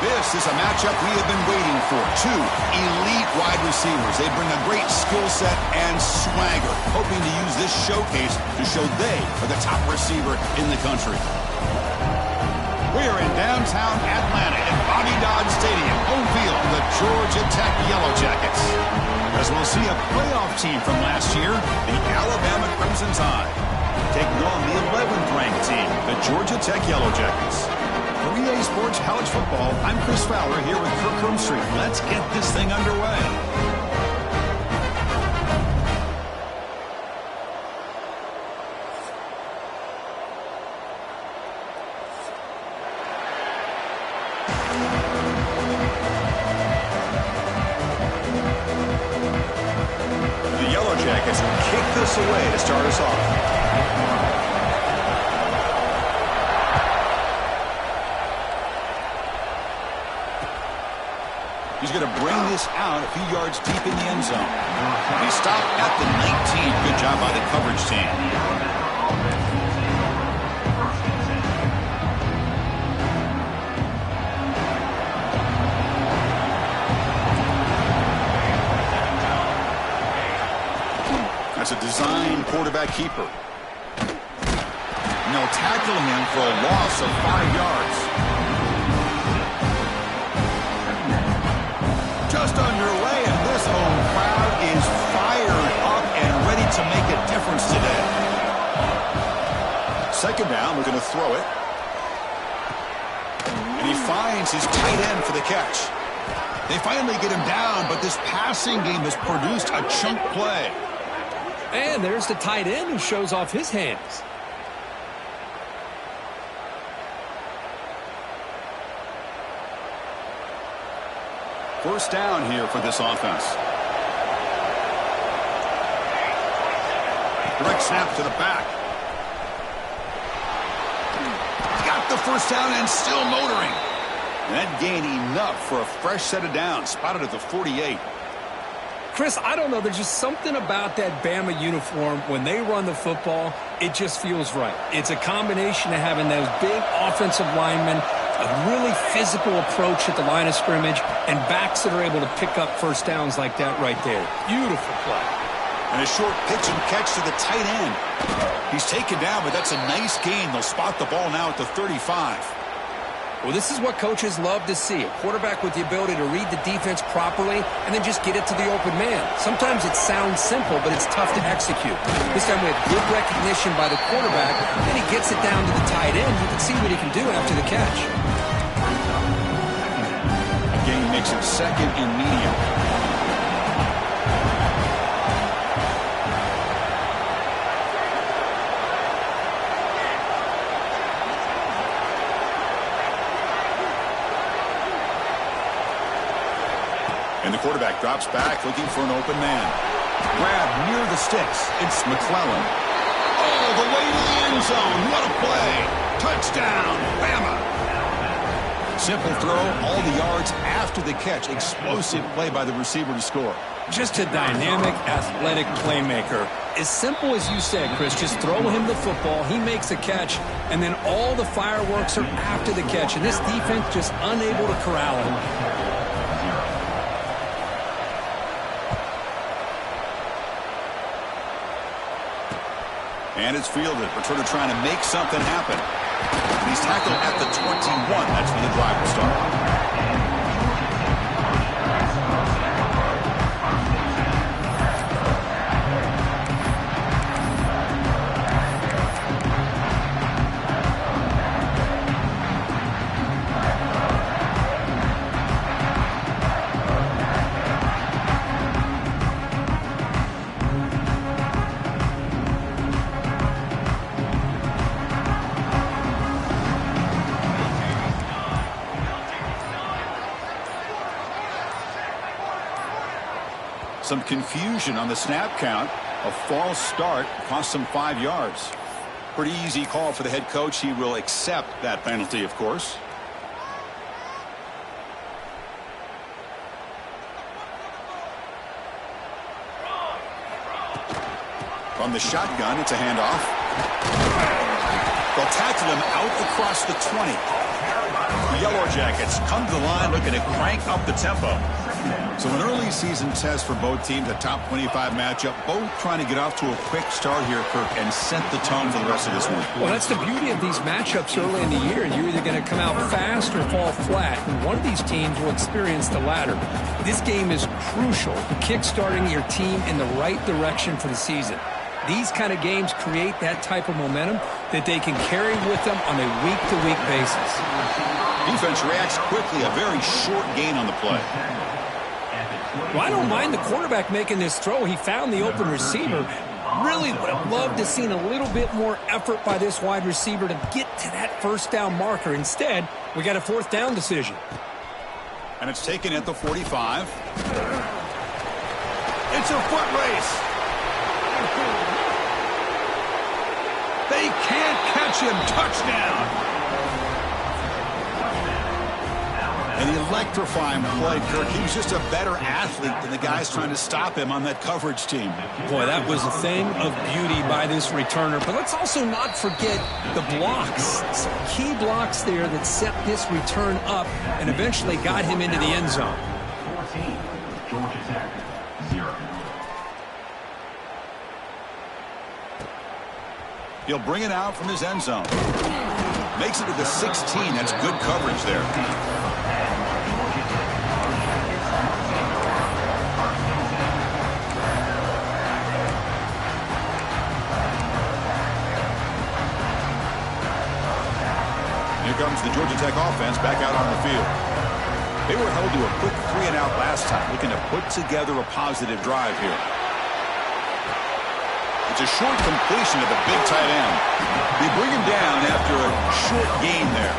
This is a matchup we have been waiting for. Two elite wide receivers. They bring a great skill set and swagger, hoping to use this showcase to show they are the top receiver in the country. We are in downtown Atlanta at Bobby Dodd Stadium, home field of the Georgia Tech Yellow Jackets. As we'll see a playoff team from last year, the Alabama Crimson Tide, taking on the 11th ranked team, the Georgia Tech Yellow Jackets. For EA Sports College Football, I'm Chris Fowler here with Kirk Crumstreet. Let's get this thing underway. The Yellow Jackets kick this away to start us off. He's going to bring this out a few yards deep in the end zone. He stopped at the 19. Good job by the coverage team. That's a design quarterback keeper. And they'll tackle him for a loss of 5 yards. Just underway, and this home crowd is fired up and ready to make a difference today. Second down, we're going to throw it. And he finds his tight end for the catch. They finally get him down, but this passing game has produced a chunk play. And there's the tight end who shows off his hands. First down here for this offense. Direct snap to the back. Got the first down and still motoring. That gained enough for a fresh set of downs. Spotted at the 48. Chris, I don't know. There's just something about that Bama uniform. When they run the football, it just feels right. It's a combination of having those big offensive linemen, a really physical approach at the line of scrimmage, and backs that are able to pick up first downs like that right there. Beautiful play. And a short pitch and catch to the tight end. He's taken down, but that's a nice gain. They'll spot the ball now at the 35. Well, this is what coaches love to see. A quarterback with the ability to read the defense properly and then just get it to the open man. Sometimes it sounds simple, but it's tough to execute. This time we have good recognition by the quarterback, and he gets it down to the tight end. You can see what he can do after the catch. A gain makes it second and medium. And the quarterback drops back, looking for an open man. Grab near the sticks. It's McClellan. Oh, the way to the end zone. What a play. Touchdown, Bama. Simple throw, all the yards after the catch. Explosive play by the receiver to score. Just a dynamic, athletic playmaker. As simple as you said, Chris, just throw him the football, he makes a catch, and then all the fireworks are after the catch. And this defense just unable to corral him. And it's fielded. Returner trying to make something happen. And he's tackled at the 21. That's when the drive will start. Some confusion on the snap count. A false start cost him 5 yards. Pretty easy call for the head coach. He will accept that penalty, of course. From the shotgun, it's a handoff. They'll tackle him out across the 20. The Yellow Jackets come to the line looking to crank up the tempo. So an early season test for both teams, a top 25 matchup, both trying to get off to a quick start here, Kirk, and set the tone for the rest of this one. Well, that's the beauty of these matchups early in the year. You're either going to come out fast or fall flat, and one of these teams will experience the latter. This game is crucial to kick-starting your team in the right direction for the season. These kind of games create that type of momentum that they can carry with them on a week-to-week basis. Defense reacts quickly, a very short gain on the play. Well, I don't mind the quarterback making this throw. He found the open receiver. Really would have loved to have seen a little bit more effort by this wide receiver to get to that first down marker. Instead, we got a fourth down decision. And it's taken at the 45. It's a foot race. They can't catch him. Touchdown. An electrifying play, Kirk. He was just a better athlete than the guys trying to stop him on that coverage team. Boy, that was a thing of beauty by this returner. But let's also not forget the blocks. Some key blocks there that set this return up and eventually got him into the end zone. 14, Georgia Tech, 0. He'll bring it out from his end zone. Makes it to the 16. That's good coverage there. Here comes the Georgia Tech offense back out on the field. They were held to a quick 3-and-out last time, looking to put together a positive drive here. It's a short completion to the big tight end. They bring him down after a short gain there.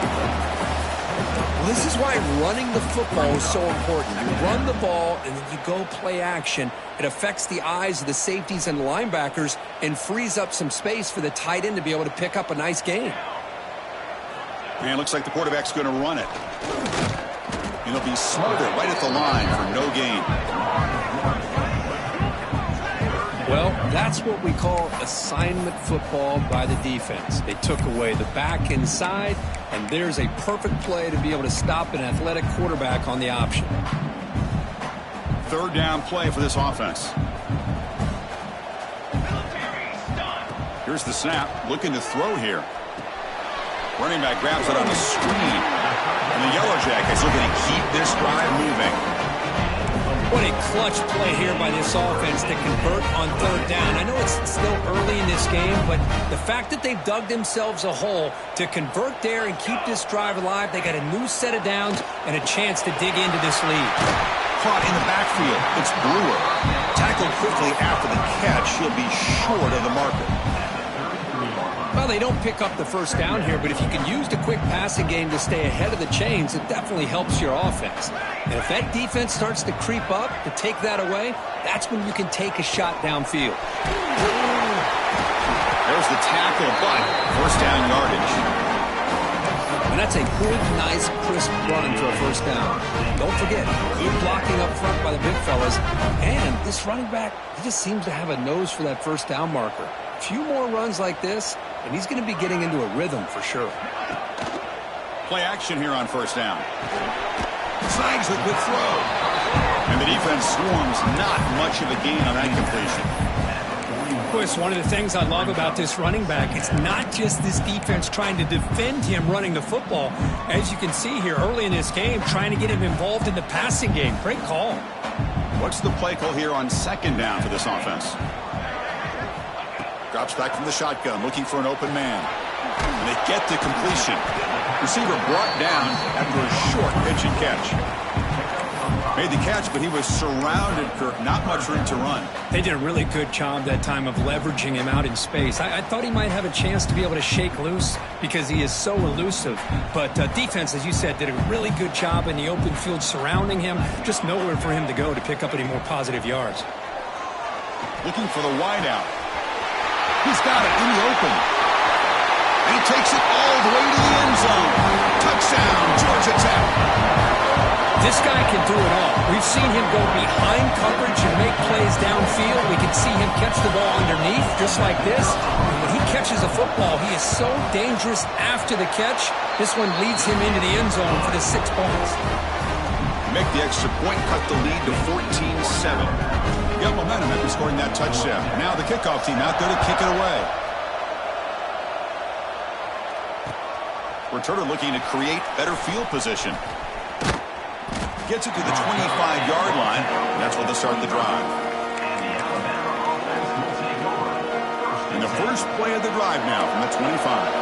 Well, this is why running the football is so important. You run the ball and then you go play action. It affects the eyes of the safeties and linebackers and frees up some space for the tight end to be able to pick up a nice gain. Man, looks like the quarterback's going to run it. And he'll be smothered right at the line for no gain. Well, that's what we call assignment football by the defense. They took away the back inside, and there's a perfect play to be able to stop an athletic quarterback on the option. Third down play for this offense. Here's the snap, looking to throw here. Running back grabs it on the screen. And the Yellow Jackets looking to keep this drive moving. What a clutch play here by this offense to convert on third down. I know it's still early in this game, but the fact that they've dug themselves a hole to convert there and keep this drive alive, they got a new set of downs and a chance to dig into this lead. Caught in the backfield. It's Brewer. Tackled quickly after the catch. He'll be short of the marker. Well, they don't pick up the first down here, but if you can use the quick passing game to stay ahead of the chains, it definitely helps your offense. And if that defense starts to creep up to take that away, that's when you can take a shot downfield. There's the tackle, but first down yardage. And that's a good, nice, crisp run for a first down. Don't forget, good blocking up front by the big fellas. And this running back, he just seems to have a nose for that first down marker. A few more runs like this, and he's going to be getting into a rhythm for sure. Play action here on first down. Snags the quick throw. And the defense swarms, not much of a gain on that completion. Chris, one of the things I love about this running back, it's not just this defense trying to defend him running the football. As you can see here early in this game, trying to get him involved in the passing game. Great call. What's the play call here on second down for this offense? Drops back from the shotgun, looking for an open man. And they get the completion. Receiver brought down after a short pitch and catch. Made the catch, but he was surrounded, Kirk. Not much room to run. They did a really good job that time of leveraging him out in space. I thought he might have a chance to be able to shake loose because he is so elusive. But defense, as you said, did a really good job in the open field surrounding him. Just nowhere for him to go to pick up any more positive yards. Looking for the wideout. He's got it in the open. And he takes it all the way to the end zone. Touchdown, Georgia Tech. This guy can do it all. We've seen him go behind coverage and make plays downfield. We can see him catch the ball underneath just like this. And when he catches a football, he is so dangerous after the catch. This one leads him into the end zone for the 6 points. Make the extra point, cut the lead to 14-7. Got momentum after scoring that touchdown. Now the kickoff team out there to kick it away. Returner looking to create better field position. Gets it to the 25-yard line. That's where they'll start the drive. And the first play of the drive now from the 25.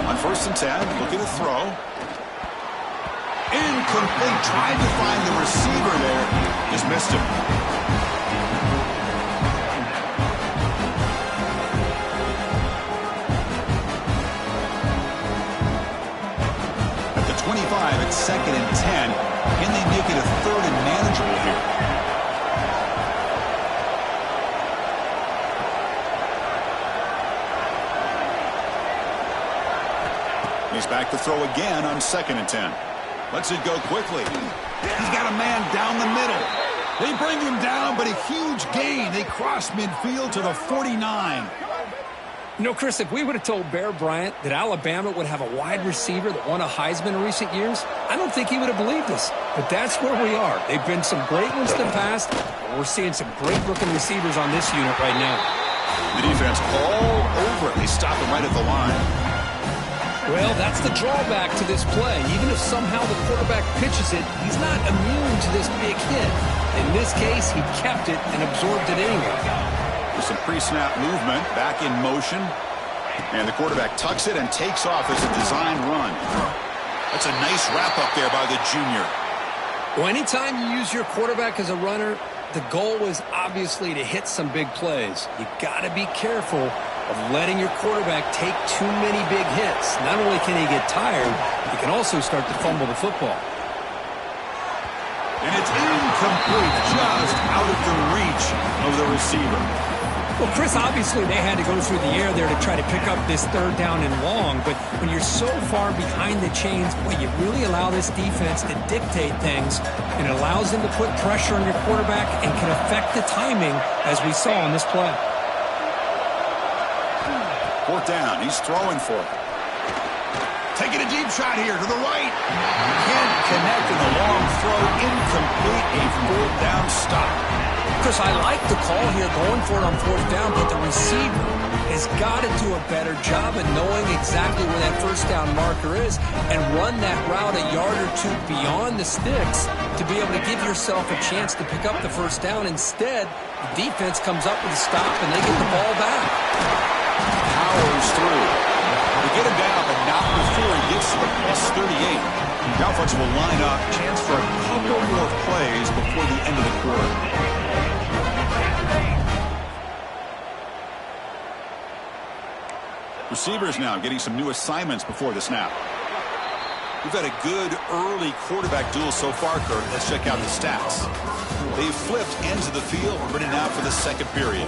On 1st and 10, looking to throw. Incomplete. Tried to find the receiver there. Just missed him. At 2nd and 10. Can they make it a 3rd and manageable here? He's back to throw again on 2nd and 10. Lets it go quickly. He's got a man down the middle. They bring him down, but a huge gain. They cross midfield to the 49. You know, Chris, if we would have told Bear Bryant that Alabama would have a wide receiver that won a Heisman in recent years, I don't think he would have believed us. But that's where we are. They've been some great ones in the past. We're seeing some great-looking receivers on this unit right now. The defense all over it. They stop him right at the line. Well, that's the drawback to this play. Even if somehow the quarterback pitches it, he's not immune to this big hit. In this case, he kept it and absorbed it anyway. Some pre-snap movement, back in motion, and the quarterback tucks it and takes off as a designed run. That's a nice wrap up there by the junior. Well, anytime you use your quarterback as a runner, the goal is obviously to hit some big plays. You got to be careful of letting your quarterback take too many big hits. Not only can he get tired, he can also start to fumble the football. And it's incomplete, just out of the reach of the receiver. Well, Chris, obviously they had to go through the air there to try to pick up this 3rd down and long, but when you're so far behind the chains, boy, you really allow this defense to dictate things, and it allows them to put pressure on your quarterback and can affect the timing, as we saw on this play. 4th down, he's throwing for it. Taking a deep shot here to the right. Can't connect in the long throw, incomplete, a 4th down stop. Chris, I like the call here going for it on 4th down, but the receiver has got to do a better job of knowing exactly where that 1st down marker is and run that route a yard or 2 beyond the sticks to be able to give yourself a chance to pick up the 1st down. Instead, the defense comes up with a stop and they get the ball back. Powers through. They get him down, but not before he gets to the +38. The offense will line up, chance for a couple more plays before the end of the quarter. Receivers now getting some new assignments before the snap. We've had a good early quarterback duel so far, Kirk. Let's check out the stats. They've flipped ends of the field, ready now for the 2nd period.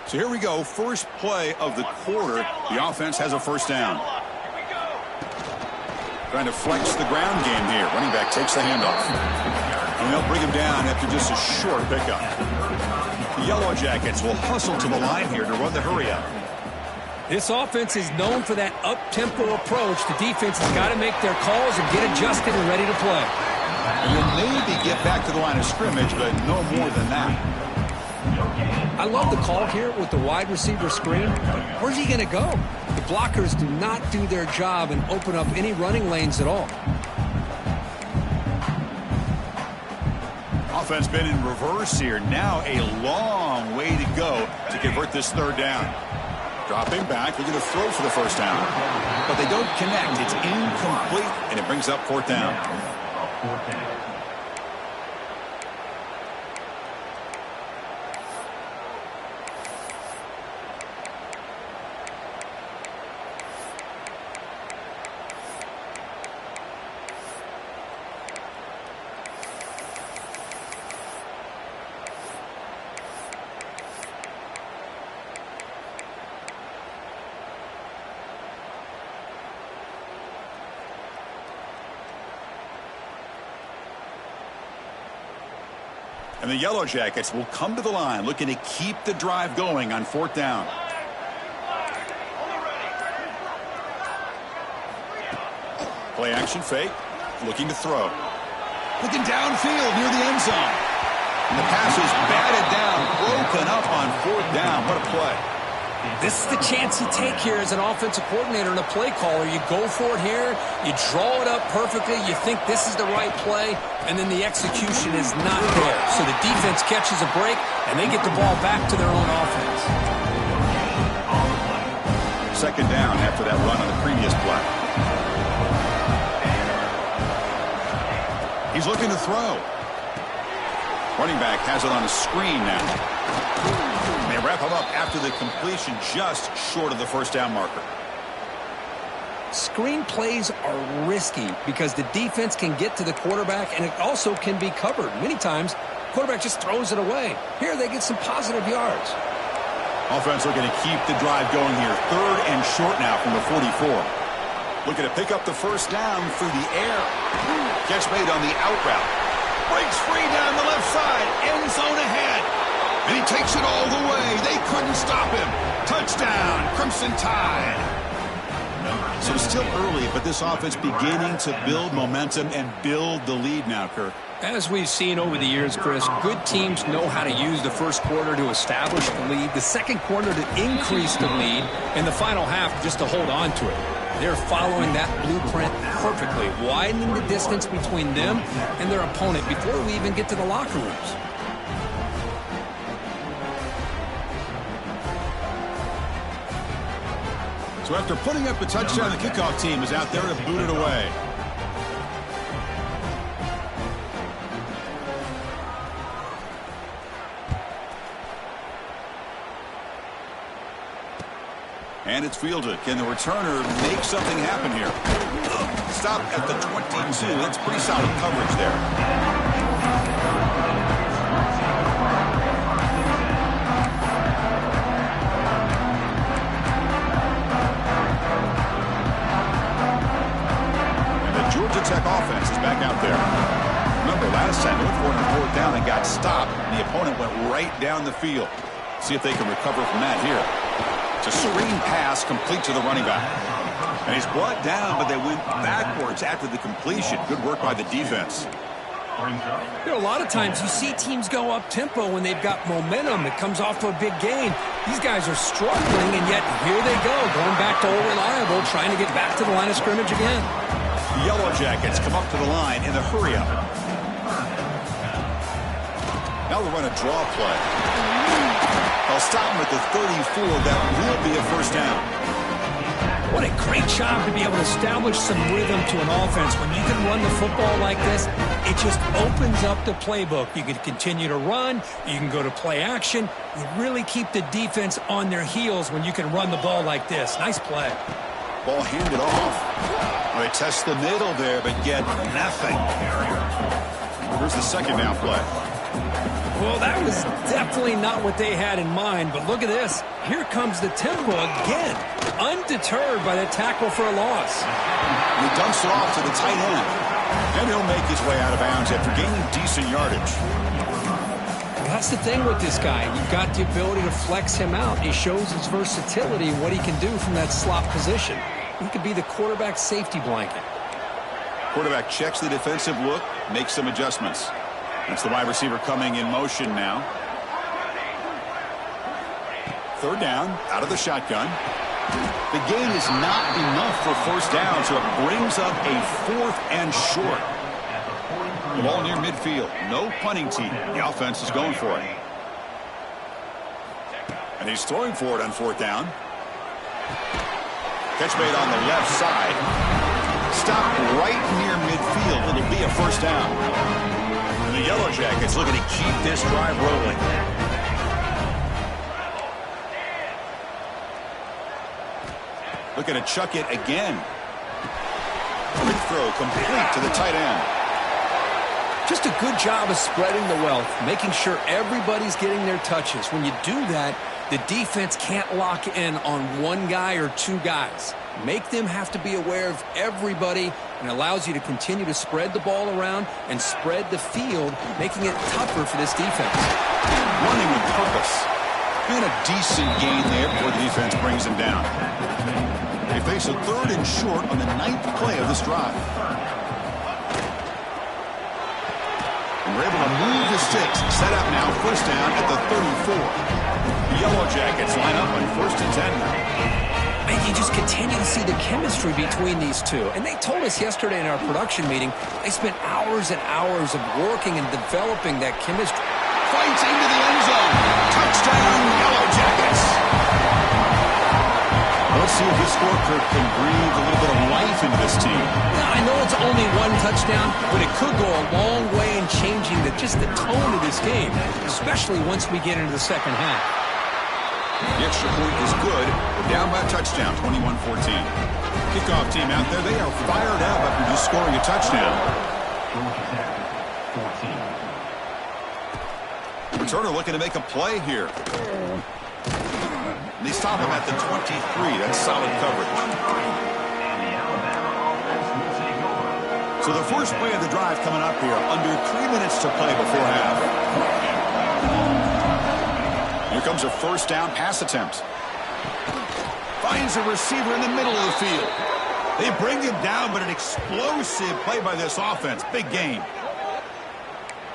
So here we go, first play of the quarter. The offense has a 1st down. Trying to flex the ground game here. Running back takes the handoff. And they'll bring him down after just a short pickup. The Yellow Jackets will hustle to the line here to run the hurry-up. This offense is known for that up-tempo approach. The defense has got to make their calls and get adjusted and ready to play. And then maybe get back to the line of scrimmage, but no more than that. I love the call here with the wide receiver screen, but where's he going to go? The blockers do not do their job and open up any running lanes at all. Offense been in reverse here. Now a long way to go to convert this third down. Dropping back, looking to throw for the first down. But they don't connect. It's incomplete, and it brings up fourth down. And the Yellow Jackets will come to the line looking to keep the drive going on fourth down. Play action fake. Looking to throw. Looking downfield near the end zone. And the pass is batted down, broken up on fourth down. What a play. This is the chance you take here as an offensive coordinator and a play caller. You go for it here, you draw it up perfectly, you think this is the right play, and then the execution is not there. So the defense catches a break, and they get the ball back to their own offense. Second down after that run on the previous play. He's looking to throw. Running back has it on a screen now. They wrap him up after the completion just short of the first down marker. Screen plays are risky because the defense can get to the quarterback and it also can be covered. Many times, quarterback just throws it away. Here they get some positive yards. Offense looking to keep the drive going here. Third and short now from the 44. Looking to pick up the first down through the air. Catch made on the out route. Breaks free down the left side. End zone ahead. And he takes it all the way. They couldn't stop him. Touchdown, Crimson Tide. So it's still early, but this offense beginning to build momentum and build the lead now, Kirk. As we've seen over the years, Chris, good teams know how to use the first quarter to establish the lead, the second quarter to increase the lead, and the final half just to hold on to it. They're following that blueprint perfectly, widening the distance between them and their opponent before we even get to the locker rooms. So after putting up a touchdown, the kickoff team is out there to boot it away. And it's fielded. Can the returner make something happen here? Stop at the 22. That's pretty solid coverage there. Georgia Tech offense is back out there. Remember, last time they went for it on fourth down and got stopped. The opponent went right down the field. See if they can recover from that here. It's a screen pass complete to the running back. And he's brought down, but they went backwards after the completion. Good work by the defense. You know, a lot of times you see teams go up-tempo when they've got momentum. It comes off to a big gain. These guys are struggling, and yet here they go, going back to old reliable, trying to get back to the line of scrimmage again. The Yellow Jackets come up to the line in the hurry-up. Now they'll run a draw play. They'll stop him at the 34. That will be a first down. What a great job to be able to establish some rhythm to an offense. When you can run the football like this, it just opens up the playbook. You can continue to run. You can go to play action. You really keep the defense on their heels when you can run the ball like this. Nice play. Ball handed off. They test the middle there, but get nothing. Here's the second down play. Well, that was definitely not what they had in mind, but look at this. Here comes the tempo again, undeterred by the tackle for a loss. He dumps it off to the tight end. And he'll make his way out of bounds after gaining decent yardage. That's the thing with this guy. You've got the ability to flex him out. He shows his versatility and what he can do from that slot position. He could be the quarterback safety blanket. Quarterback checks the defensive look, makes some adjustments. That's the wide receiver coming in motion now. Third down, out of the shotgun. The gain is not enough for first down, so it brings up a 4th and short. The ball near midfield. No punting team. The offense is going for it. And he's throwing for it on 4th down. Catch made on the left side. Stop right near midfield. It'll be a first down. And the Yellow Jackets looking to keep this drive rolling. Looking to chuck it again. Quick throw complete to the tight end. Just a good job of spreading the wealth, making sure everybody's getting their touches. When you do that, the defense can't lock in on one guy or two guys. Make them have to be aware of everybody, and allows you to continue to spread the ball around and spread the field, making it tougher for this defense. Running with purpose. And a decent gain there before the defense brings him down. They face a 3rd and short on the 9th play of this drive. And we're able to move the sticks. Set up now, first down at the 34. The Yellow Jackets line up on 1st and 10 now. And you just continue to see the chemistry between these two. And they told us yesterday in our production meeting, they spent hours and hours of working and developing that chemistry. Fights into the end zone. Touchdown, Yellow Jackets. Let's see if this scorecard can breathe a little bit of life into this team. Now, I know it's only one touchdown, but it could go a long way in changing just the tone of this game, especially once we get into the second half. The extra point is good. We're down by a touchdown, 21-14. Kickoff team out there, they are fired up after just scoring a touchdown. Returner looking to make a play here. And they stop him at the 23. That's solid coverage. So the first play of the drive coming up here. Under 3 minutes to play before half. Here comes a first down pass attempt. Finds a receiver in the middle of the field. They bring him down, but an explosive play by this offense. Big gain.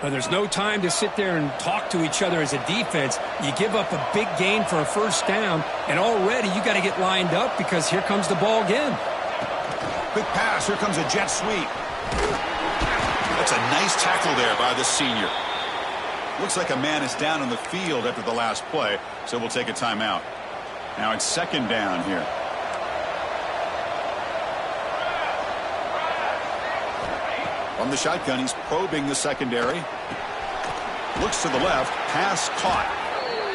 But there's no time to sit there and talk to each other as a defense. You give up a big gain for a first down, and already you got to get lined up because here comes the ball again. Quick pass. Here comes a jet sweep. That's a nice tackle there by the senior. Looks like a man is down on the field after the last play, so we'll take a timeout. Now it's second down here. From the shotgun, he's probing the secondary. Looks to the left, pass caught.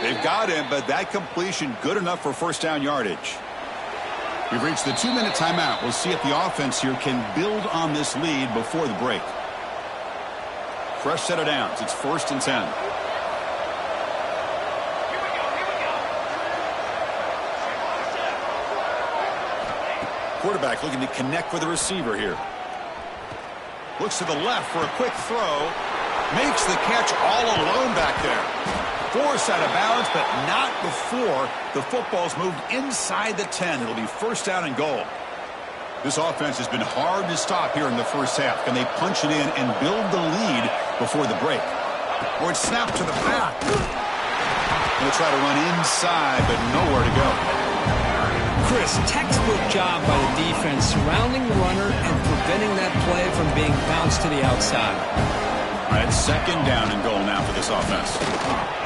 They've got him, but that completion good enough for first down yardage. We've reached the 2-minute timeout. We'll see if the offense here can build on this lead before the break. Fresh set of downs. It's 1st and 10. Quarterback looking to connect with the receiver here. Looks to the left for a quick throw. Makes the catch all alone back there. Forced out of bounds, but not before the football's moved inside the 10. It'll be first down and goal. This offense has been hard to stop here in the first half. Can they punch it in and build the lead before the break? Or it's snapped to the back. They'll try to run inside, but nowhere to go. Chris, textbook job by the defense surrounding the runner and preventing that play from being bounced to the outside. All right, second down and goal now for this offense.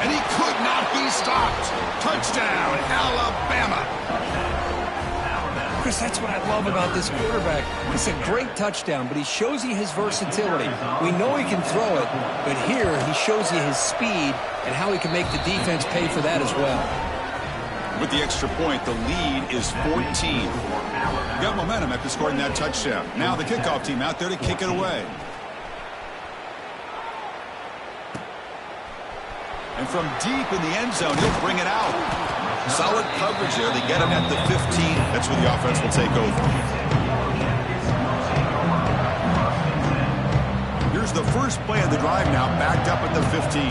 And he could not be stopped. Touchdown, Alabama. Chris, that's what I love about this quarterback. It's a great touchdown, but he shows you his versatility. We know he can throw it, but here he shows you his speed and how he can make the defense pay for that as well. With the extra point, the lead is 14. Got momentum after scoring that touchdown. Now the kickoff team out there to kick it away. And from deep in the end zone, he'll bring it out. Solid coverage there. They get it at the 15. That's where the offense will take over. Here's the first play of the drive now, backed up at the 15.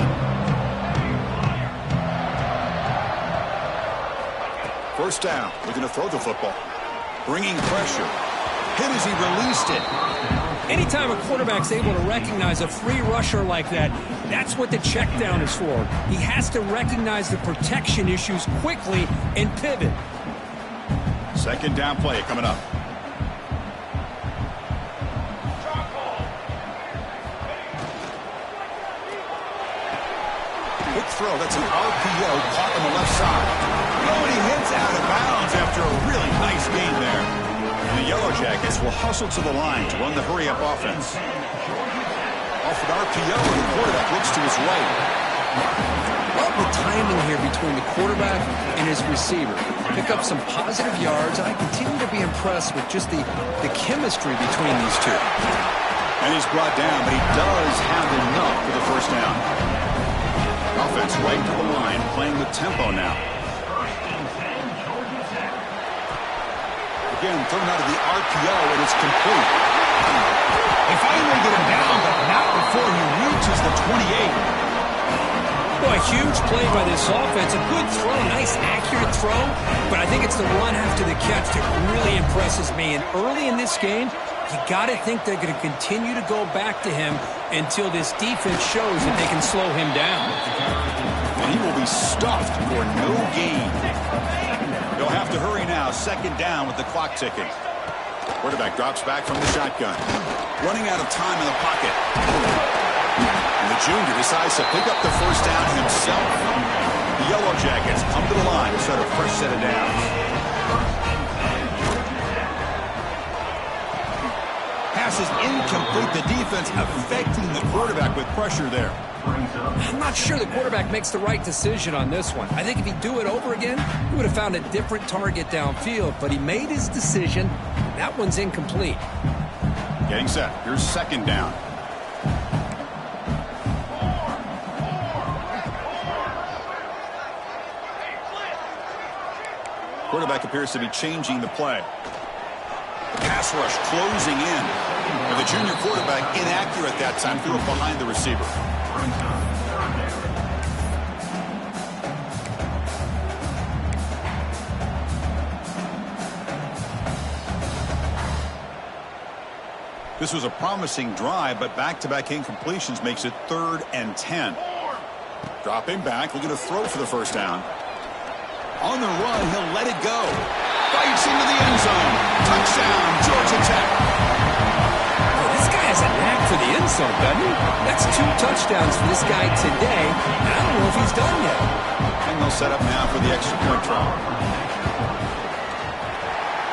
First down. Looking to throw the football. Bringing pressure. Hit as he released it. Anytime a quarterback's able to recognize a free rusher like that, that's what the check down is for. He has to recognize the protection issues quickly and pivot. Second down play coming up. Quick throw. That's an RPO caught on the left side. Oh, and he hits out of bounds after a really nice game there. And the Yellow Jackets will hustle to the line to run the hurry-up offense. Off an RPO, and the quarterback looks to his right. Love the timing here between the quarterback and his receiver. Pick up some positive yards, and I continue to be impressed with just the chemistry between these two. And he's brought down, but he does have enough for the first down. Offense right to the line, playing with tempo now. Again, thrown out of the RPO, and it's complete. They finally get him down, but not before he reaches the 28. Boy, a huge play by this offense. A good throw, nice accurate throw, but I think it's the run after the catch that really impresses me. And early in this game, you got to think they're going to continue to go back to him until this defense shows that they can slow him down. And he will be stuffed for no gain. They'll have to hurry now. Second down with the clock ticking. Quarterback drops back from the shotgun. Running out of time in the pocket. And the junior decides to pick up the first down himself. The Yellow Jackets come to the line to set a fresh set of downs. Pass is incomplete. The defense affecting the quarterback with pressure there. I'm not sure the quarterback makes the right decision on this one. I think if he'd do it over again, he would have found a different target downfield, but he made his decision. That one's incomplete. Getting set. Here's second down. Quarterback appears to be changing the play. The pass rush closing in. And the junior quarterback inaccurate that time. Threw it behind the receiver. This was a promising drive, but back-to-back incompletions makes it 3rd and 10. Dropping back, looking to throw for the first down. On the run, he'll let it go. Bites into the end zone. Touchdown, Georgia Tech. Oh, this guy has a knack for the end zone, doesn't he? That's 2 touchdowns for this guy today. I don't know if he's done yet. And they'll set up now for the extra point try.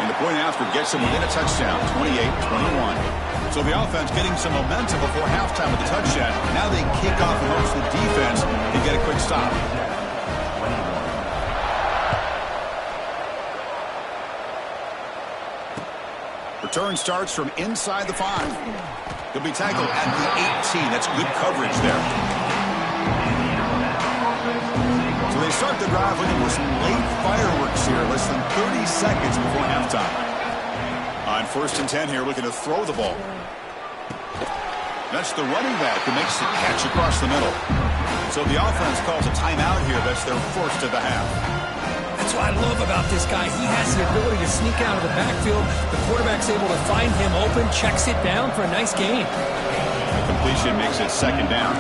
And the point after gets him within a touchdown, 28-21. So the offense getting some momentum before halftime with the touchdown. Now they kick off and hopes the defense can get a quick stop. Return starts from inside the 5. He'll be tackled at the 18. That's good coverage there. So they start the drive looking for some late fireworks here. Less than 30 seconds before halftime. On 1st and 10 here, looking to throw the ball. That's the running back who makes the catch across the middle. So the offense calls a timeout here. That's their first of the half. That's what I love about this guy. He has the ability to sneak out of the backfield. The quarterback's able to find him open, checks it down for a nice gain. The completion makes it second down.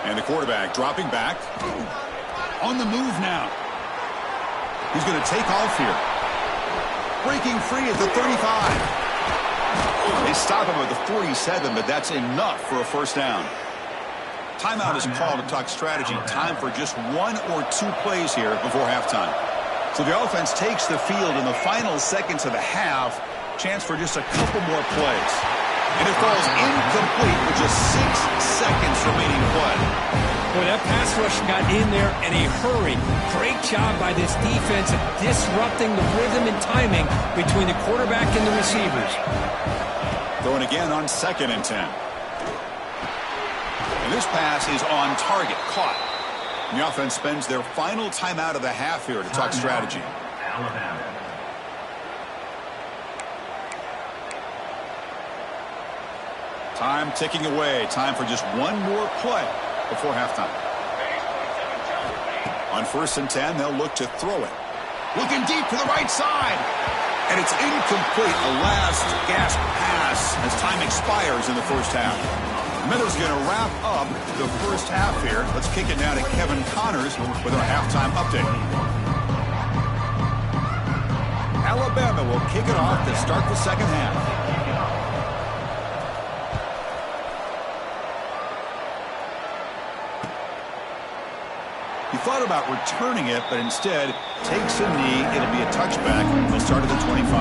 And the quarterback dropping back. On the move now. He's going to take off here. Breaking free at the 35. They stop him at the 47, but that's enough for a first down. Timeout is called to talk strategy. Time for just 1 or 2 plays here before halftime. So the offense takes the field in the final seconds of the half. Chance for just a couple more plays. And it falls incomplete with just 6 seconds remaining to play. Boy, that pass rush got in there in a hurry. Great job by this defense of disrupting the rhythm and timing between the quarterback and the receivers. Going again on 2nd and 10. And this pass is on target, caught. And the offense spends their final timeout of the half here to talk strategy. Time ticking away. Time for just one more play before halftime. On 1st and 10, they'll look to throw it. Looking deep to the right side. And it's incomplete. A last gasp pass as time expires in the first half. Miller's going to wrap up the first half here. Let's kick it now to Kevin Connors with our halftime update. Alabama will kick it off to start the second half. He thought about returning it, but instead takes a knee. It'll be a touchback. They'll start at the 25.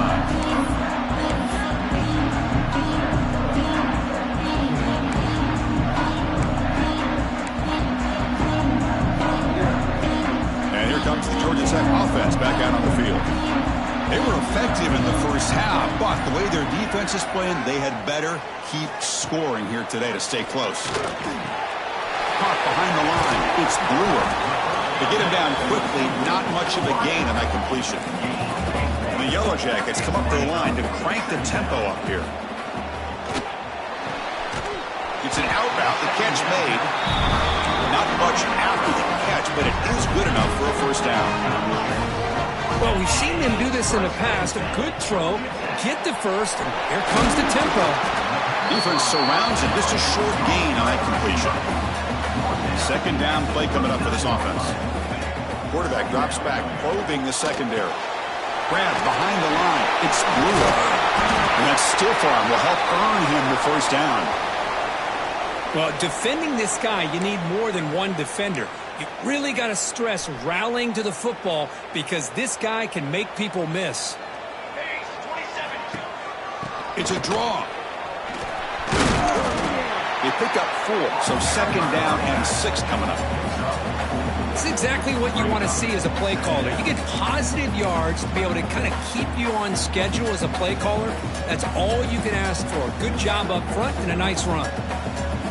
And here comes the Georgia Tech offense back out on the field. They were effective in the first half, but the way their defense is playing, they had better keep scoring here today to stay close. Caught behind the line. It's Brewer. They get him down quickly, not much of a gain on that completion. And the Yellow Jackets come up to the line to crank the tempo up here. It's an out route, the catch made. Not much after the catch, but it is good enough for a first down. Well, we've seen them do this in the past. A good throw, get the first, and here comes the tempo. Defense surrounds it, just a short gain on that completion. Second down play coming up for this offense. Quarterback drops back, probing the secondary. Grabs behind the line. It's Brewer. And that stiff arm will help earn him the first down. Well, defending this guy, you need more than one defender. You really got to stress rallying to the football because this guy can make people miss. It's a draw. They pick up 4, so second down and 6 coming up. It's exactly what you want to see as a play caller. You get positive yards to be able to kind of keep you on schedule as a play caller. That's all you can ask for. Good job up front and a nice run.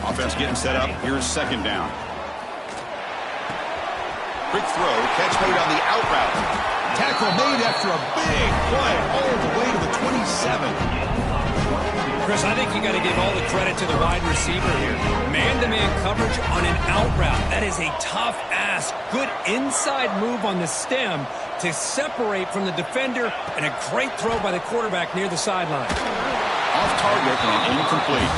Offense getting set up. Here's second down. Quick throw. Catch made on the out route. Tackle made after a big play all the way to the 27. Chris, I think you got to give all the credit to the wide receiver here. Man-to-man coverage on an out route. That is a tough ask. Good inside move on the stem to separate from the defender, and a great throw by the quarterback near the sideline. Off target and incomplete.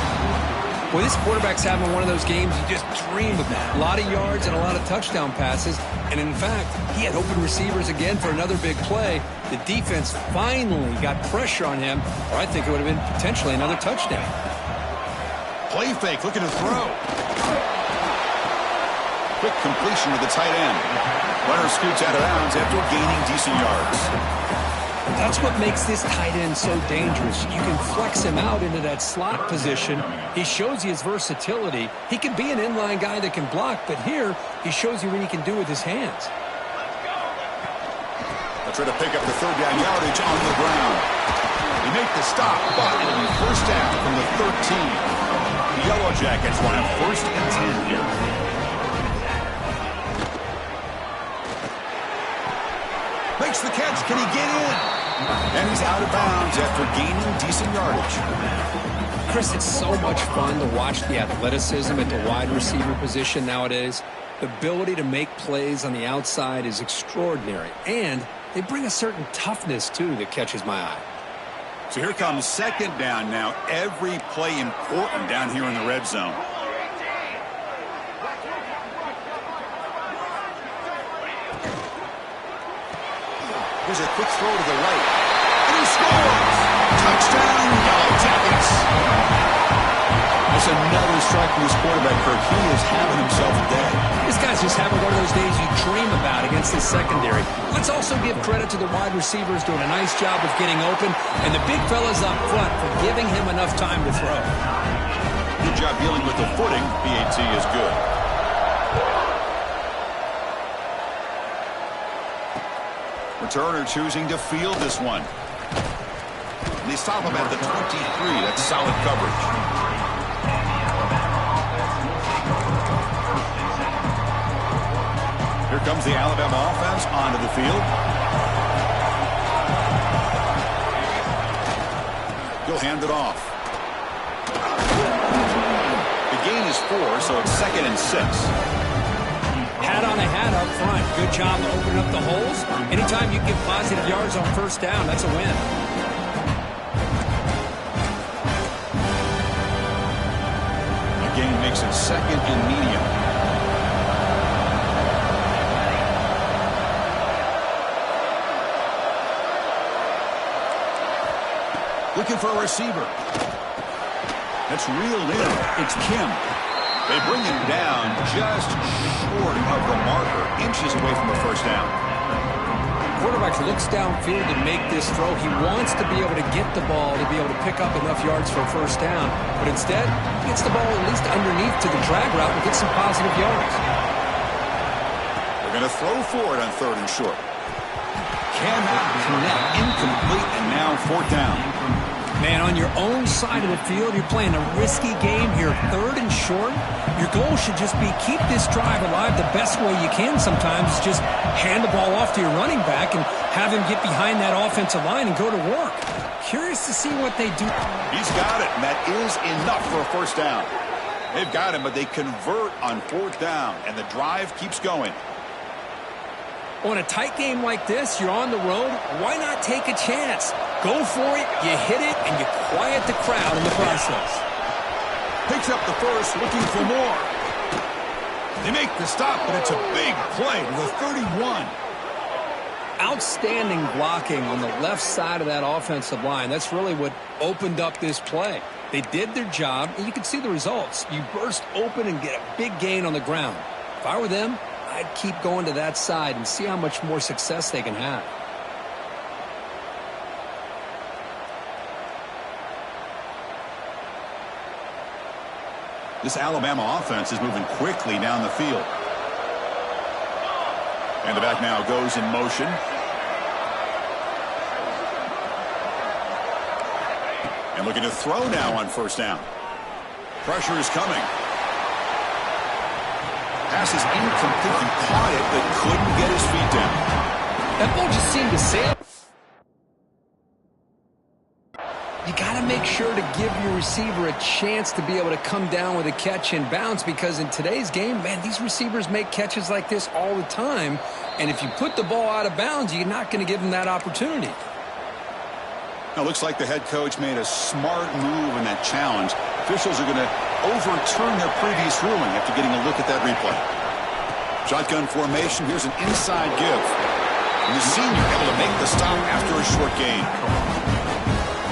Well, this quarterback's having one of those games you just dream about. A lot of yards and a lot of touchdown passes. And in fact, he had open receivers again for another big play. The defense finally got pressure on him, or I think it would have been potentially another touchdown. Play fake, looking to throw. Quick completion to the tight end. Runner scoots out of bounds after gaining decent yards. That's what makes this tight end so dangerous. You can flex him out into that slot position. He shows you his versatility. He can be an inline guy that can block, but here he shows you what he can do with his hands. They'll try to pick up the third down yardage on the ground. They make the stop, but it'll be first down from the 13. The Yellow Jackets will have 1st and 10 here. Makes the catch. Can he get in? And he's out of bounds after gaining decent yardage. Chris, it's so much fun to watch the athleticism at the wide receiver position nowadays. The ability to make plays on the outside is extraordinary, and they bring a certain toughness, too, that catches my eye. So here comes second down now. Every play important down here in the red zone. Here's a quick throw to the right. And he scores! Touchdown, Yellow Jackets! That's another strike from this quarterback, Kirk. He is having himself a day. This guy's just having one of those days you dream about against the secondary. Let's also give credit to the wide receivers doing a nice job of getting open, and the big fellas up front for giving him enough time to throw. Good job dealing with the footing. PAT is good. Returner choosing to field this one. And they stop him at the 23. That's solid coverage. Here comes the Alabama offense onto the field. He'll hand it off. gain is 4, so it's 2nd and 6. Hat on a hat up front. Good job opening up the holes. Anytime you get positive yards on first down, that's a win. A gain makes it 2nd and medium. Looking for a receiver. That's reeled in. It's Kim. They bring him down just short of the marker, inches away from the first down. Quarterback looks downfield to make this throw. He wants to be able to get the ball to be able to pick up enough yards for a first down. But instead, he gets the ball at least underneath to the drag route and gets some positive yards. They're going to throw for it on 3rd and short. Cannot connect. Incomplete, and now 4th down. Man, on your own side of the field, you're playing a risky game here. 3rd and short. Your goal should just be keep this drive alive the best way you can sometimes. Just hand the ball off to your running back and have him get behind that offensive line and go to work. Curious to see what they do. He's got it, and that is enough for a first down. They've got him, but they convert on 4th down, and the drive keeps going. On a tight game like this, you're on the road. Why not take a chance? Go for it, you hit it, and you quiet the crowd in the process. Picks up the first, looking for more. They make the stop, but it's a big play to the 31. Outstanding blocking on the left side of that offensive line. That's really what opened up this play. They did their job, and you can see the results. You burst open and get a big gain on the ground. If I were them, I'd keep going to that side and see how much more success they can have. This Alabama offense is moving quickly down the field. And the back now goes in motion. And looking to throw now on first down. Pressure is coming. Pass is incomplete. He caught it, but couldn't get his feet down. That ball just seemed to sail. You got to make sure to give your receiver a chance to be able to come down with a catch and bounce, because in today's game, man, these receivers make catches like this all the time. And if you put the ball out of bounds, you're not going to give them that opportunity. Now, looks like the head coach made a smart move in that challenge. Officials are going to overturn their previous ruling after getting a look at that replay. Shotgun formation. Here's an inside give. And the senior able to make the stop after a short gain.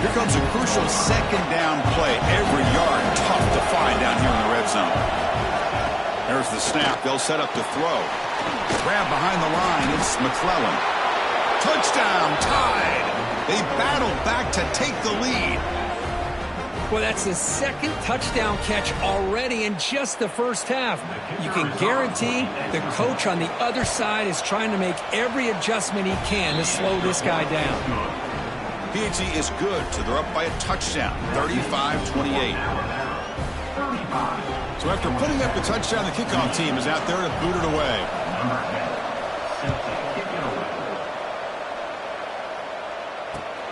Here comes a crucial 2nd down play. Every yard tough to find down here in the red zone. There's the snap. They'll set up to throw. Grab behind the line. It's McClellan. Touchdown, tied. They battle back to take the lead. Well, that's the 2nd touchdown catch already in just the first half. You can guarantee the coach on the other side is trying to make every adjustment he can to slow this guy down. PhD is good, so they're up by a touchdown, 35-28. So after putting up the touchdown, the kickoff team is out there to boot it away.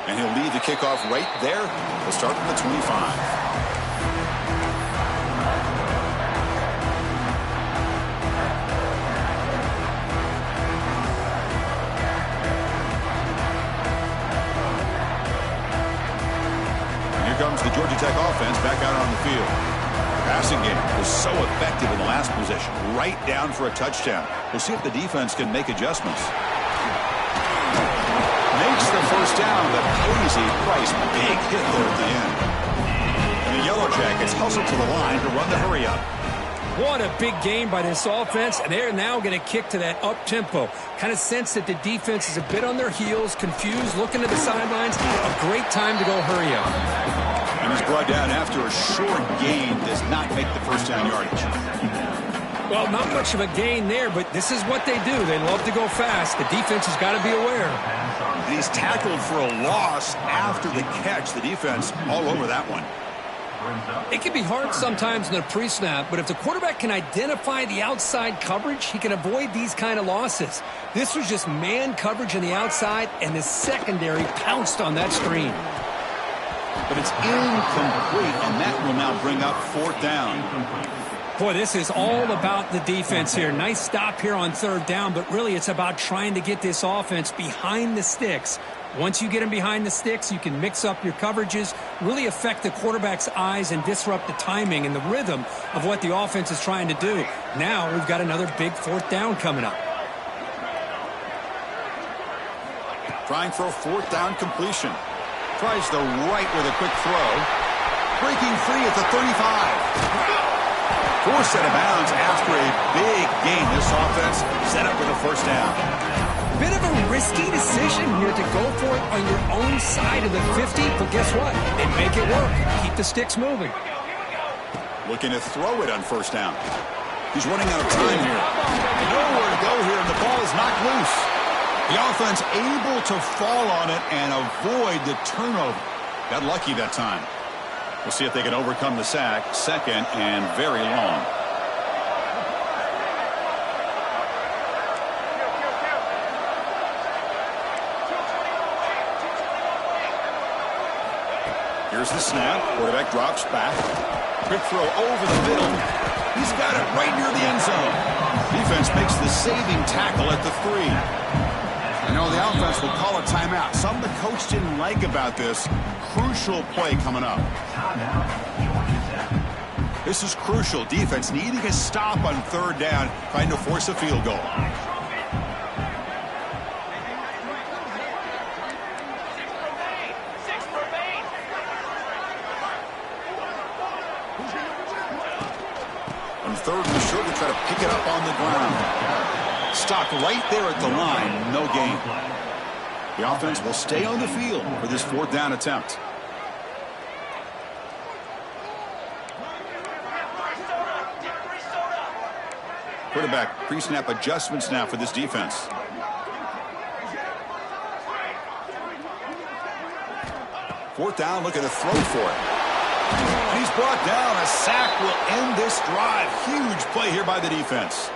And he'll lead the kickoff right there. We'll start from the 25. Comes the Georgia Tech offense back out on the field. Passing game was so effective in the last possession, right down for a touchdown. We'll see if the defense can make adjustments. Makes the first down, but pays a price. Big hit there at the end. And the Yellow Jackets hustle to the line to run the hurry up. What a big game by this offense, and they're now going to kick to that up-tempo. Kind of sense that the defense is a bit on their heels, confused, looking to the sidelines. A great time to go hurry up. And he's brought down after a short gain, does not make the first down yardage. Well, not much of a gain there, but this is what they do. They love to go fast. The defense has got to be aware. And he's tackled for a loss after the catch. The defense all over that one. It can be hard sometimes in a pre-snap, but if the quarterback can identify the outside coverage, he can avoid these kind of losses. This was just man coverage on the outside, and the secondary pounced on that screen. but it's incomplete, and that will now bring up 4th down. Boy, this is all about the defense here. Nice stop here on 3rd down, but really it's about trying to get this offense behind the sticks. Once you get them behind the sticks, you can mix up your coverages, really affect the quarterback's eyes and disrupt the timing and the rhythm of what the offense is trying to do. Now we've got another big 4th down coming up. Trying for a 4th down completion. Tries the right with a quick throw. Breaking free at the 35. Forced out of bounds after a big gain. This offense set up with a 1st down. Bit of a risky decision here to go for it on your own side of the 50, but guess what? They make it work. Keep the sticks moving. Looking to throw it on 1st down. He's running out of time here. Nowhere to go here, and the ball is knocked loose. The offense able to fall on it and avoid the turnover. Got lucky that time. We'll see if they can overcome the sack. 2nd and very long. Here's the snap. Quarterback drops back. Quick throw over the middle. He's got it right near the end zone. Defense makes the saving tackle at the 3. I know the offense will call a timeout. Something the coach didn't like about this. Crucial play coming up. This is crucial. Defense needing a stop on 3rd down, trying to force a field goal. On 3rd and short, they try to pick it up on the ground. Stopped right there at the line. No gain. The offense will stay on the field for this 4th down attempt. Quarterback pre-snap adjustments now for this defense. Fourth down, looking to throw for it. And he's brought down. A sack will end this drive. Huge play here by the defense.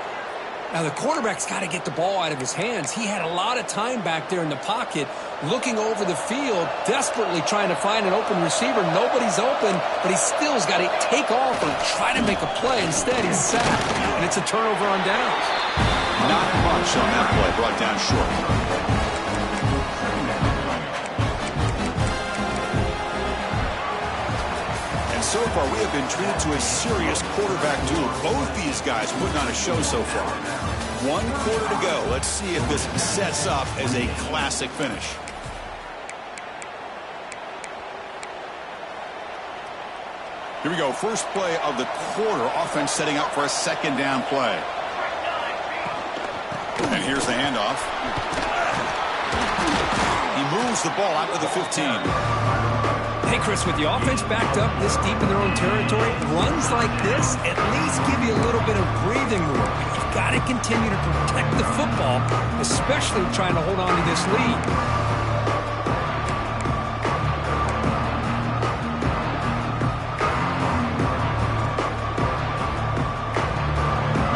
Now, the quarterback's got to get the ball out of his hands. He had a lot of time back there in the pocket, looking over the field, desperately trying to find an open receiver. Nobody's open, but he still has got to take off or try to make a play. Instead, he's sacked, and it's a turnover on downs. Not much on that play, brought down short. So far, we have been treated to a serious quarterback duel. Both these guys putting on a show so far. 1 quarter to go. Let's see if this sets up as a classic finish. Here we go. First play of the quarter. Offense setting up for a 2nd down play. And here's the handoff. He moves the ball out to the 15. Hey, Chris, with the offense backed up this deep in their own territory, runs like this at least give you a little bit of breathing room. You've got to continue to protect the football, especially trying to hold on to this lead.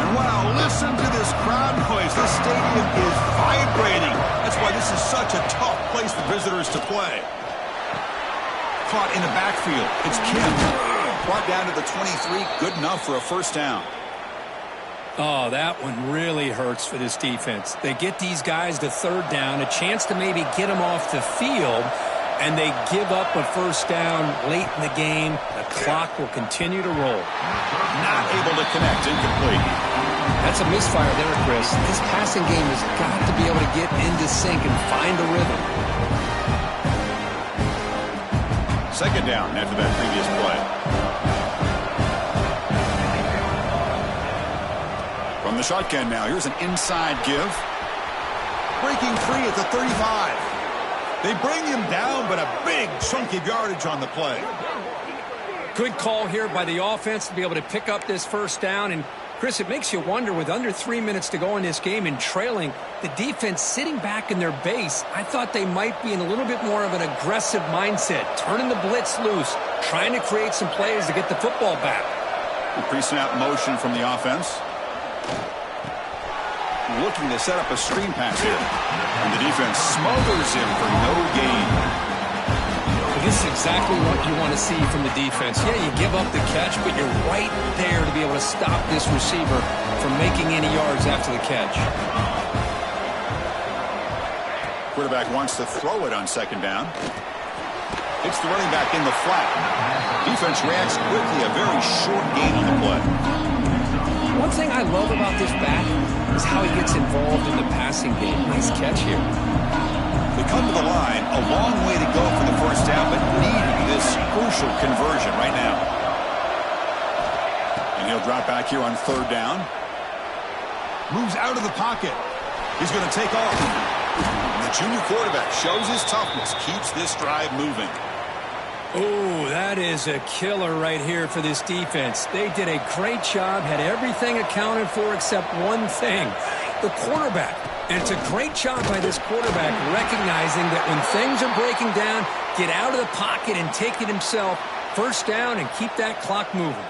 And wow, listen to this crowd noise. This stadium is vibrating. That's why this is such a tough place for visitors to play. Caught in the backfield. It's Kim. Brought down to the 23. Good enough for a 1st down. Oh, that one really hurts for this defense. They get these guys to 3rd down, a chance to maybe get them off the field, and they give up a 1st down late in the game. The clock will continue to roll. Not able to connect. Incomplete. That's a misfire there, Chris. This passing game has got to be able to get into sync and find a rhythm. 2nd down after that previous play. From the shotgun now, here's an inside give. Breaking free at the 35. They bring him down, but a big chunk of yardage on the play. Good call here by the offense to be able to pick up this 1st down. And, Chris, it makes you wonder, with under 3 minutes to go in this game and trailing, the defense sitting back in their base, I thought they might be in a little bit more of an aggressive mindset, turning the blitz loose, trying to create some plays to get the football back. Pre-snap motion from the offense. Looking to set up a screen pass here. And the defense smothers him for no gain. This is exactly what you want to see from the defense. Yeah, you give up the catch, but you're right there to be able to stop this receiver from making any yards after the catch. Quarterback wants to throw it on second down. It's the running back in the flat. Defense reacts quickly. A very short gain on the play. One thing I love about this back is how he gets involved in the passing game. Nice catch here. They come to the line. A long way to go for the first down, but needing this crucial conversion right now. And he'll drop back here on third down. Moves out of the pocket. He's going to take off. And the junior quarterback shows his toughness, keeps this drive moving. Oh, that is a killer right here for this defense. They did a great job, had everything accounted for except one thing, the quarterback. And it's a great job by this quarterback recognizing that when things are breaking down, get out of the pocket and take it himself, first down, and keep that clock moving.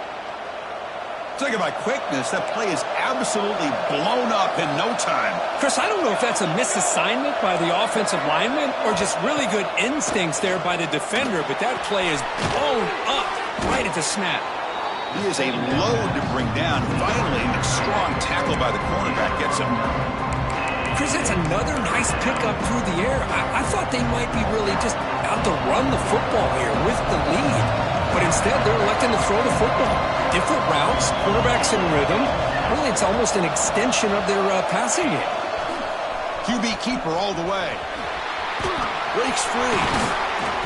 Talking about quickness, that play is absolutely blown up in no time. Chris, I don't know if that's a misassignment by the offensive lineman or just really good instincts there by the defender, but that play is blown up right at the snap. He is a load to bring down. Finally, a strong tackle by the cornerback gets him. Chris, it's another nice pickup through the air. I thought they might be really just out to run the football here with the lead. But instead, they're electing to throw the football. Different routes, quarterbacks in rhythm. Really, it's almost an extension of their passing game. QB keeper all the way. Breaks free.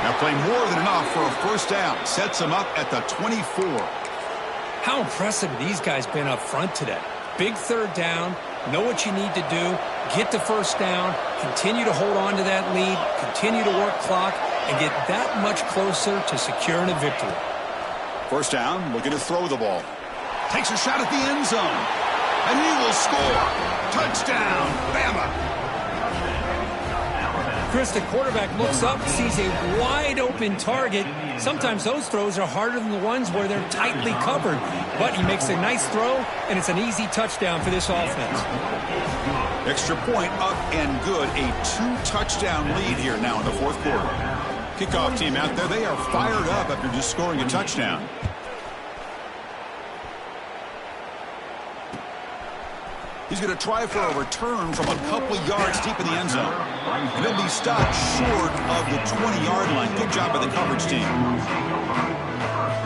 Now play more than enough for a first down. Sets him up at the 24. How impressive have these guys been up front today? Big third down. Know what you need to do. Get the first down. Continue to hold on to that lead. Continue to work clock. And get that much closer to securing a victory. First down, looking to throw the ball. Takes a shot at the end zone. And he will score. Touchdown, Bama. Chris, the quarterback looks up, sees a wide-open target. Sometimes those throws are harder than the ones where they're tightly covered. But he makes a nice throw, and it's an easy touchdown for this offense. Extra point up and good. A 2-touchdown lead here now in the fourth quarter. Kickoff team out there, they are fired up after just scoring a touchdown. He's going to try for a return from a couple yards deep in the end zone. And he'll be stopped short of the 20-yard line. Good job by the coverage team.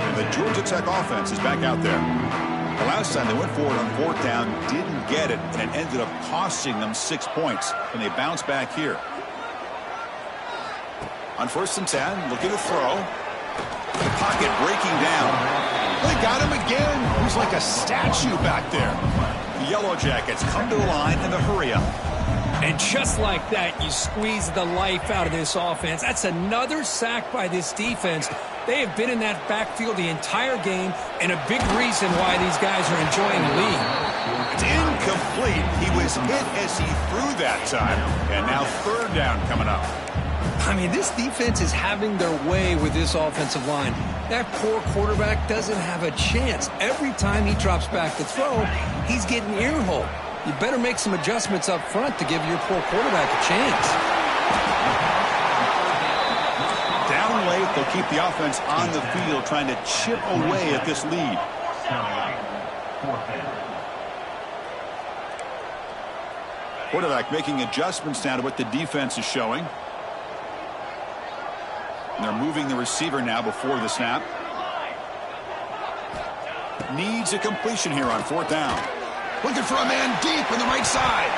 And the Georgia Tech offense is back out there. The last time they went forward on fourth down, didn't get it, and it ended up costing them 6 points. And they bounce back here. On first and 10, looking to throw. The pocket breaking down. They got him again. He's like a statue back there. The Yellow Jackets come to the line in the hurry up. And just like that, you squeeze the life out of this offense. That's another sack by this defense. They have been in that backfield the entire game, and a big reason why these guys are enjoying the lead. It's incomplete. He was hit as he threw that time. And now third down coming up. I mean, this defense is having their way with this offensive line. That poor quarterback doesn't have a chance. Every time he drops back to throw, he's getting ear-hole. You better make some adjustments up front to give your poor quarterback a chance. Down late, they'll keep the offense on the field trying to chip away at this lead. Quarterback making adjustments now to what the defense is showing. And they're moving the receiver now before the snap. Needs a completion here on fourth down. Looking for a man deep on the right side.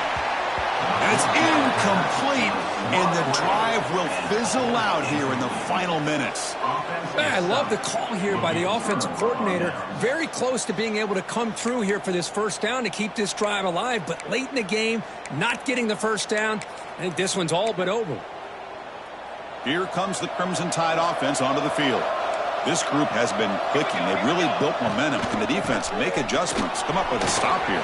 And it's incomplete. And the drive will fizzle out here in the final minutes. I love the call here by the offensive coordinator. Very close to being able to come through here for this first down to keep this drive alive. But late in the game, not getting the first down. I think this one's all but over. Here comes the Crimson Tide offense onto the field. This group has been clicking. They've really built momentum. Can the defense make adjustments? Come up with a stop here.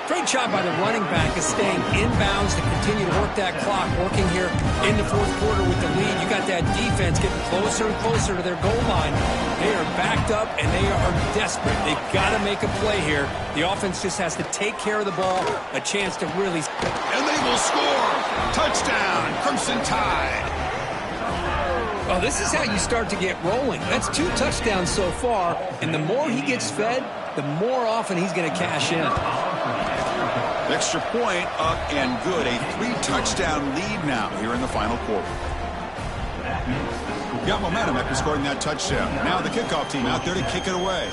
Great job by the running back of staying inbounds to continue to work that clock, working here in the fourth quarter with the lead. You got that defense getting closer and closer to their goal line. They are backed up, and they are desperate. They've got to make a play here. The offense just has to take care of the ball, a chance to really... And they will score! Touchdown, Crimson Tide! Well, this is how you start to get rolling. That's 2 touchdowns so far, and the more he gets fed, the more often he's going to cash in. Extra point up and good. A 3-touchdown lead now here in the final quarter. Got momentum after scoring that touchdown. Now the kickoff team out there to kick it away.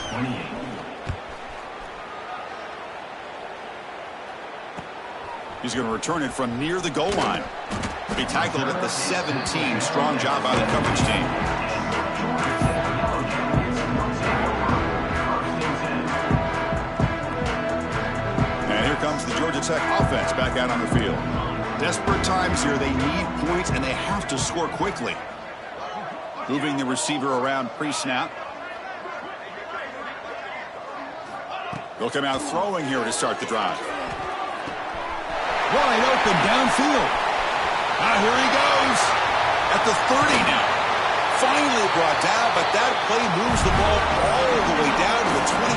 He's going to return it from near the goal line. He tackled at the 17. Strong job by the coverage team. And here comes the Georgia Tech offense back out on the field. Desperate times here. They need points, and they have to score quickly. Moving the receiver around pre-snap. They'll come out throwing here to start the drive. Wide open downfield. Here he goes. At the 30 now. Finally brought down, but that play moves the ball all the way down to the 21.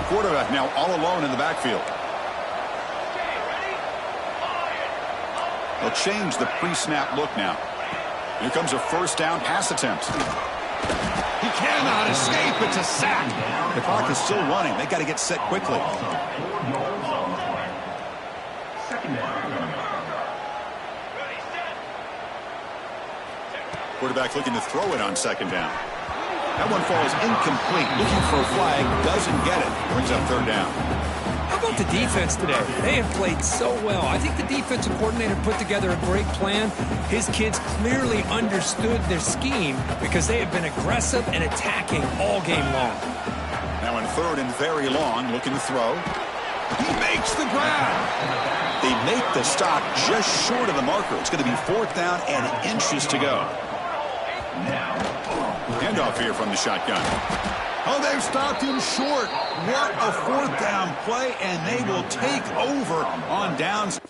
The quarterback now all alone in the backfield. They'll change the pre-snap look now. Here comes a first down pass attempt. He cannot escape. It's a sack. The clock is still running. They got to get set quickly. Quarterback looking to throw it on second down. That one falls incomplete. Looking for a flag. Doesn't get it. Brings up third down. How about the defense today? They have played so well. I think the defensive coordinator put together a great plan. His kids clearly understood their scheme because they have been aggressive and attacking all game long. Now in third and very long, looking to throw. He makes the grab. They make the stop just short of the marker. It's going to be 4th down and inches to go. Handoff here from the shotgun. Oh, they've stopped him short. What a 4th down play, and they will take over on downs.